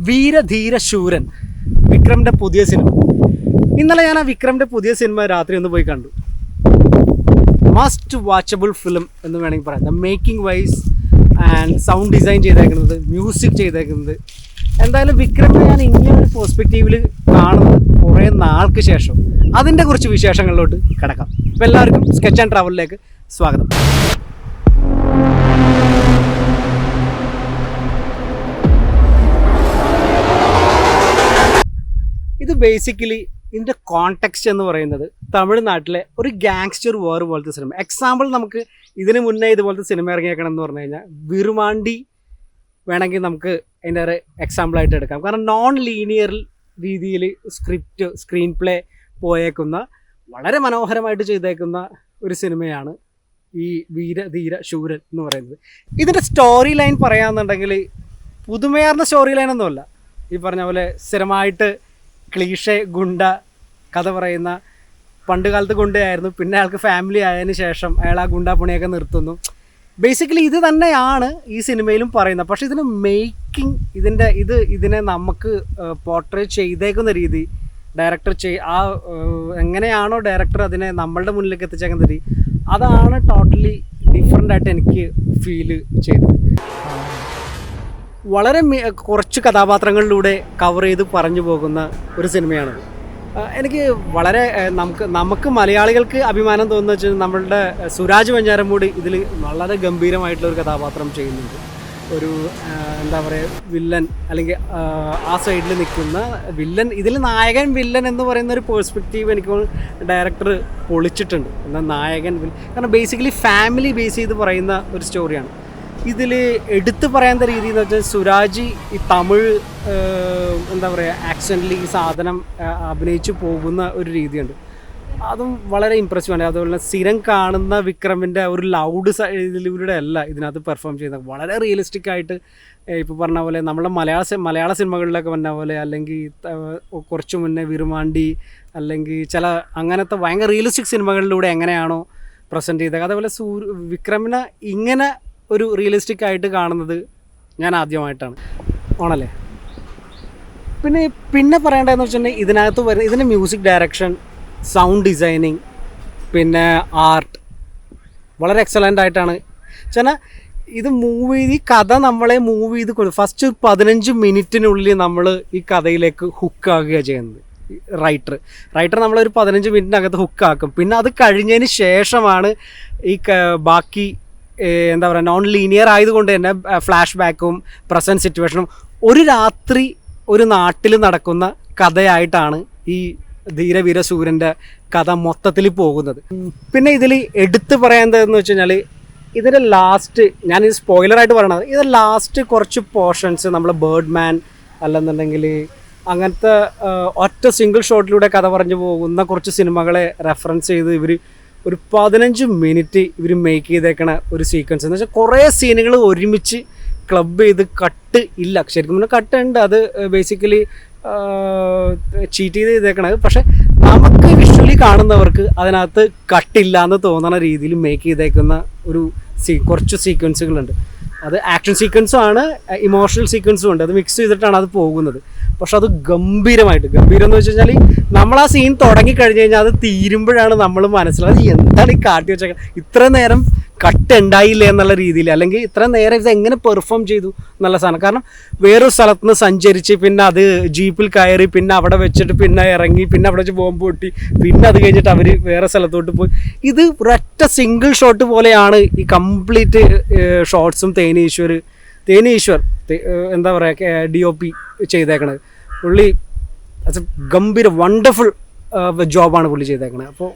വീരധീര ശൂരൻ വിക്രമിൻ്റെ പുതിയ സിനിമ. ഇന്നലെ ഞാൻ ആ വിക്രമിൻ്റെ പുതിയ സിനിമ രാത്രി ഒന്ന് പോയി കണ്ടു. മസ്റ്റ് വാച്ചബിൾ ഫിലിം എന്ന് വേണമെങ്കിൽ പറയാം. The making wise and sound design ചെയ്തേക്കുന്നത്, മ്യൂസിക് ചെയ്തേക്കുന്നത്, എന്തായാലും വിക്രമിനെ ഞാൻ ഇങ്ങനൊരു പെർസ്പെക്റ്റീവിൽ കാണുന്നത് കുറേ നാൾക്ക് ശേഷം. അതിൻ്റെ കുറച്ച് വിശേഷങ്ങളിലോട്ട് കിടക്കാം. അപ്പോൾ എല്ലാവർക്കും സ്കെച്ച് ആൻഡ് ട്രാവലിലേക്ക് സ്വാഗതം. ഇത് ബേസിക്കലി ഇതിൻ്റെ കോണ്ടെക്സ്റ്റ് എന്ന് പറയുന്നത് തമിഴ്നാട്ടിലെ ഒരു ഗാങ്സ്റ്റർ വാർ പോലത്തെ സിനിമ. എക്സാമ്പിൾ നമുക്ക് ഇതിന് മുന്നേ ഇതുപോലത്തെ സിനിമ ഇറങ്ങിയേക്കണം എന്ന് പറഞ്ഞു കഴിഞ്ഞാൽ വിറുമാണ്ടി വേണമെങ്കിൽ നമുക്ക് അതിൻ്റെ ഒരു എക്സാമ്പിളായിട്ട് എടുക്കാം. കാരണം നോൺ ലീനിയർ രീതിയിൽ സ്ക്രീൻ പ്ലേ പോയേക്കുന്ന വളരെ മനോഹരമായിട്ട് ചെയ്തേക്കുന്ന ഒരു സിനിമയാണ് ഈ വീരധീര ശൂരൻ എന്ന് പറയുന്നത്. ഇതിൻ്റെ സ്റ്റോറി ലൈൻ പറയാമെന്നുണ്ടെങ്കിൽ പുതുമയാർന്ന സ്റ്റോറി ലൈനൊന്നുമല്ല. ഈ പറഞ്ഞ പോലെ സ്ഥിരമായിട്ട് ക്ലീഷേ ഗുണ്ട കഥ പറയുന്ന, പണ്ട് കാലത്ത് ഗുണ്ടയായിരുന്നു, പിന്നെ അയാൾക്ക് ഫാമിലി ആയതിനു ശേഷം അയാൾ ആ ഗുണ്ടാപ്പണിയൊക്കെ നിർത്തുന്നു. ബേസിക്കലി ഇത് തന്നെയാണ് ഈ സിനിമയിലും പറയുന്നത്. പക്ഷേ ഇതിന് മേക്കിംഗ്, ഇതിനെ നമുക്ക് പോർട്രേ ചെയ്തേക്കുന്ന രീതി, ഡയറക്ടർ എങ്ങനെയാണോ ഡയറക്ടർ അതിനെ നമ്മളുടെ മുന്നിലേക്ക് എത്തിച്ചേക്കുന്ന രീതി, അതാണ് ടോട്ടലി ഡിഫറെൻ്റ് ആയിട്ട് എനിക്ക് ഫീല് ചെയ്തത്. വളരെ കുറച്ച് കഥാപാത്രങ്ങളിലൂടെ കവർ ചെയ്ത് പറഞ്ഞു പോകുന്ന ഒരു സിനിമയാണ്. എനിക്ക് വളരെ നമുക്ക് മലയാളികൾക്ക് അഭിമാനം തോന്നുന്ന വെച്ചാൽ നമ്മളുടെ സുരാജ് വെഞ്ഞാറമൂട് ഇതിൽ വളരെ ഗംഭീരമായിട്ടുള്ളൊരു കഥാപാത്രം ചെയ്യുന്നുണ്ട്. ഒരു എന്താ പറയുക, വില്ലൻ അല്ലെങ്കിൽ ആ സൈഡിൽ നിൽക്കുന്ന വില്ലൻ, ഇതിൽ നായകൻ വില്ലൻ എന്ന് പറയുന്ന ഒരു പേഴ്സ്പെക്റ്റീവ് എനിക്ക് ഡയറക്ടർ പൊളിച്ചിട്ടുണ്ട്. എന്നാൽ നായകൻ കാരണം ബേസിക്കലി ഫാമിലി ബേസ് ചെയ്ത് പറയുന്ന ഒരു സ്റ്റോറിയാണ്. ഇതിൽ എടുത്തു പറയാത്ത രീതി എന്ന് വെച്ചാൽ സുരാജ് ഈ തമിഴ് എന്താ പറയുക ആക്സെൻ്റിൽ ഈ സാധനം അഭിനയിച്ച് പോകുന്ന ഒരു രീതിയുണ്ട്. അതും വളരെ ഇമ്പ്രസീവാണ്. അതുപോലെ സ്ഥിരം കാണുന്ന വിക്രമിൻ്റെ ഒരു ലൗഡ് ഇതിലൂടെ അല്ല ഇതിനകത്ത് പെർഫോം ചെയ്യുന്നത്. വളരെ റിയലിസ്റ്റിക് ആയിട്ട് ഇപ്പോൾ പറഞ്ഞ പോലെ നമ്മളെ മലയാള സിനിമകളിലൊക്കെ പറഞ്ഞ പോലെ, അല്ലെങ്കിൽ കുറച്ച് മുന്നേ വിറുമാണ്ടി, അല്ലെങ്കിൽ ചില അങ്ങനത്തെ ഭയങ്കര റിയലിസ്റ്റിക് സിനിമകളിലൂടെ എങ്ങനെയാണോ പ്രസൻറ്റ് ചെയ്തത്, അതേപോലെ വിക്രമിനെ ഇങ്ങനെ ഒരു റിയലിസ്റ്റിക് ആയിട്ട് കാണുന്നത് ഞാൻ ആദ്യമായിട്ടാണ്. ആണല്ലേ. പിന്നെ പറയേണ്ടതെന്ന് വെച്ചിട്ടുണ്ടെങ്കിൽ ഇതിനകത്ത് ഇതിൻ്റെ മ്യൂസിക് ഡയറക്ഷൻ, സൗണ്ട് ഡിസൈനിങ്, പിന്നെ ആർട്ട് വളരെ എക്സലൻ്റ് ആയിട്ടാണ്. വെച്ചാൽ ഈ കഥ നമ്മളെ മൂവ് ചെയ്ത് ഫസ്റ്റ് 15 മിനിറ്റിനുള്ളിൽ നമ്മൾ ഈ കഥയിലേക്ക് ഹുക്കാകുകയാണ് ചെയ്യുന്നത്. റൈറ്റർ നമ്മളൊരു 15 മിനിറ്റിനകത്ത് ഹുക്കാക്കും. പിന്നെ അത് കഴിഞ്ഞതിന് ശേഷമാണ് ഈ ബാക്കി എന്താ പറയുക നോൺ ലീനിയർ ആയതുകൊണ്ട് തന്നെ ഫ്ലാഷ് ബാക്കും പ്രസൻറ്റ് സിറ്റുവേഷനും ഒരു രാത്രി ഒരു നാട്ടിൽ നടക്കുന്ന കഥയായിട്ടാണ് ഈ ധീരവീര സൂര്യൻ്റെ കഥ മൊത്തത്തിൽ പോകുന്നത്. പിന്നെ ഇതിൽ എടുത്തു പറയാത്തതെന്ന് വെച്ച് കഴിഞ്ഞാൽ ഇതിൻ്റെ ലാസ്റ്റ്, ഞാനിത് സ്പോയിലറായിട്ട് പറയണത്, ഇത് ലാസ്റ്റ് കുറച്ച് പോർഷൻസ് നമ്മൾ ബേർഡ് മാൻ അല്ലെന്നുണ്ടെങ്കിൽ അങ്ങനത്തെ ഒറ്റ സിംഗിൾ ഷോട്ടിലൂടെ കഥ പറഞ്ഞു പോകുന്ന കുറച്ച് സിനിമകളെ റെഫറൻസ് ചെയ്ത് ഇവർ ഒരു 15 മിനിറ്റ് ഇവർ മേക്ക് ചെയ്തേക്കണ ഒരു സീക്വൻസ് എന്ന് വെച്ചാൽ കുറേ സീനുകൾ ഒരുമിച്ച് ക്ലബ് ചെയ്ത് കട്ട് ഇല്ല. ശരിക്കും പറഞ്ഞാൽ കട്ട് ഉണ്ട്, അത് ബേസിക്കലി ചീറ്റ് ചെയ്തേക്കണത്. പക്ഷെ നമുക്ക് വിഷ്വലി കാണുന്നവർക്ക് അതിനകത്ത് കട്ടില്ല എന്ന് തോന്നുന്ന രീതിയിൽ മേക്ക് ചെയ്തേക്കുന്ന ഒരു കുറച്ച് സീക്വൻസുകളുണ്ട്. അത് ആക്ഷൻ സീക്വൻസും ആണ്, ഇമോഷണൽ സീക്വൻസും ഉണ്ട്. അത് മിക്സ് ചെയ്തിട്ടാണ് അത് പോകുന്നത്. പക്ഷെ അത് ഗംഭീരം എന്ന് വെച്ച് കഴിഞ്ഞാൽ നമ്മൾ ആ സീൻ തുടങ്ങിക്കഴിഞ്ഞ് കഴിഞ്ഞാൽ അത് തീരുമ്പോഴാണ് നമ്മൾ മനസ്സിലായത് എന്താണ് ഈ കാട്ടി വെച്ചേക്കുന്നത്, ഇത്ര നേരം കട്ട് ഉണ്ടായില്ലേ എന്നുള്ള രീതിയിൽ, അല്ലെങ്കിൽ ഇത്ര നേരം ഇത് എങ്ങനെ പെർഫോം ചെയ്തു എന്നുള്ള സാധനം. കാരണം വേറൊരു സ്ഥലത്ത് നിന്ന് സഞ്ചരിച്ച് പിന്നെ അത് ജീപ്പിൽ കയറി പിന്നെ അവിടെ വെച്ചിട്ട് പിന്നെ ഇറങ്ങി പിന്നെ അവിടെ വെച്ച് ബോംബ് പൊട്ടി പിന്നെ അത് കഴിഞ്ഞിട്ട് അവർ വേറെ സ്ഥലത്തോട്ട് പോയി. ഇത് ഒരൊറ്റ സിംഗിൾ ഷോട്ട് പോലെയാണ് ഈ കംപ്ലീറ്റ് ഷോട്ട്സും തേനീശ്വർ എന്താ പറയുക DOP ചെയ്തേക്കണത്. പുള്ളി ഗംഭീര വണ്ടർഫുൾ ജോബാണ് പുള്ളി ചെയ്തേക്കണത്. അപ്പോൾ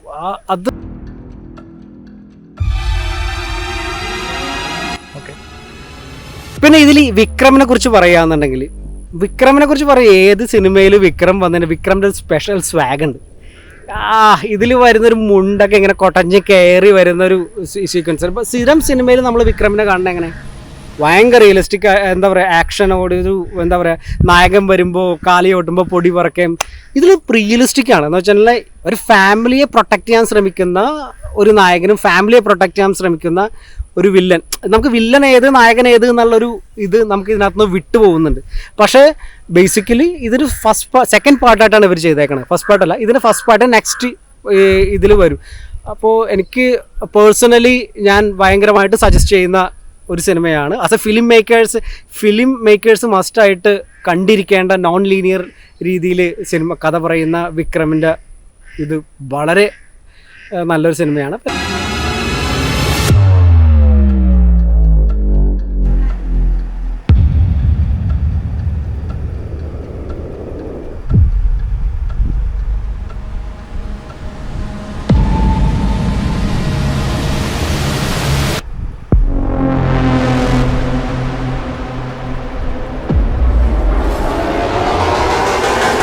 അത് പിന്നെ ഇതിൽ വിക്രമിനെ കുറിച്ച് പറയുകയാണെന്നുണ്ടെങ്കിൽ ഏത് സിനിമയിൽ വിക്രം വന്നതിന് വിക്രമിൻ്റെ സ്പെഷ്യൽ സ്വാഗ് ഉണ്ട്. ഇതിൽ വരുന്നൊരു മുണ്ടൊക്കെ ഇങ്ങനെ കൊട്ടഞ്ഞ് കയറി വരുന്നൊരു സീക്വൻസ്. ഇപ്പോൾ സ്ഥിരം സിനിമയിൽ നമ്മൾ വിക്രമിനെ കാണുന്നത് എങ്ങനെ ഭയങ്കര റിയലിസ്റ്റിക്, എന്താ പറയുക ആക്ഷനോട് ഒരു എന്താ പറയുക നായകൻ വരുമ്പോൾ കാലി ഓട്ടുമ്പോൾ പൊടി പറക്കുകയും, ഇതിൽ റിയലിസ്റ്റിക് ആണ്. എന്ന് വെച്ചാൽ ഒരു ഫാമിലിയെ പ്രൊട്ടക്റ്റ് ചെയ്യാൻ ശ്രമിക്കുന്ന ഒരു നായകനും ഫാമിലിയെ പ്രൊട്ടക്റ്റ് ചെയ്യാൻ ശ്രമിക്കുന്ന ഒരു വില്ലൻ, നമുക്ക് വില്ലൻ ഏത് നായകൻ ഏത് എന്നുള്ളൊരു ഇത് നമുക്ക് ഇതിനകത്തുനിന്ന് വിട്ടു പോകുന്നുണ്ട്. പക്ഷേ ബേസിക്കലി ഇതൊരു സെക്കൻഡ് പാർട്ടായിട്ടാണ് ഇവർ ചെയ്തേക്കണത്, ഫസ്റ്റ് പാർട്ടല്ല. ഇതിൻ്റെ ഫസ്റ്റ് പാർട്ട് നെക്സ്റ്റ് ഇതിൽ വരും. അപ്പോൾ എനിക്ക് പേഴ്സണലി ഞാൻ ഭയങ്കരമായിട്ട് സജസ്റ്റ് ചെയ്യുന്ന ഒരു സിനിമയാണ്. ആസ് എ ഫിലിം മേക്കേഴ്സ് മസ്റ്റായിട്ട് കണ്ടിരിക്കേണ്ട നോൺ ലീനിയർ രീതിയിൽ കഥ പറയുന്ന വിക്രമിൻ്റെ ഇത് വളരെ നല്ലൊരു സിനിമയാണ്.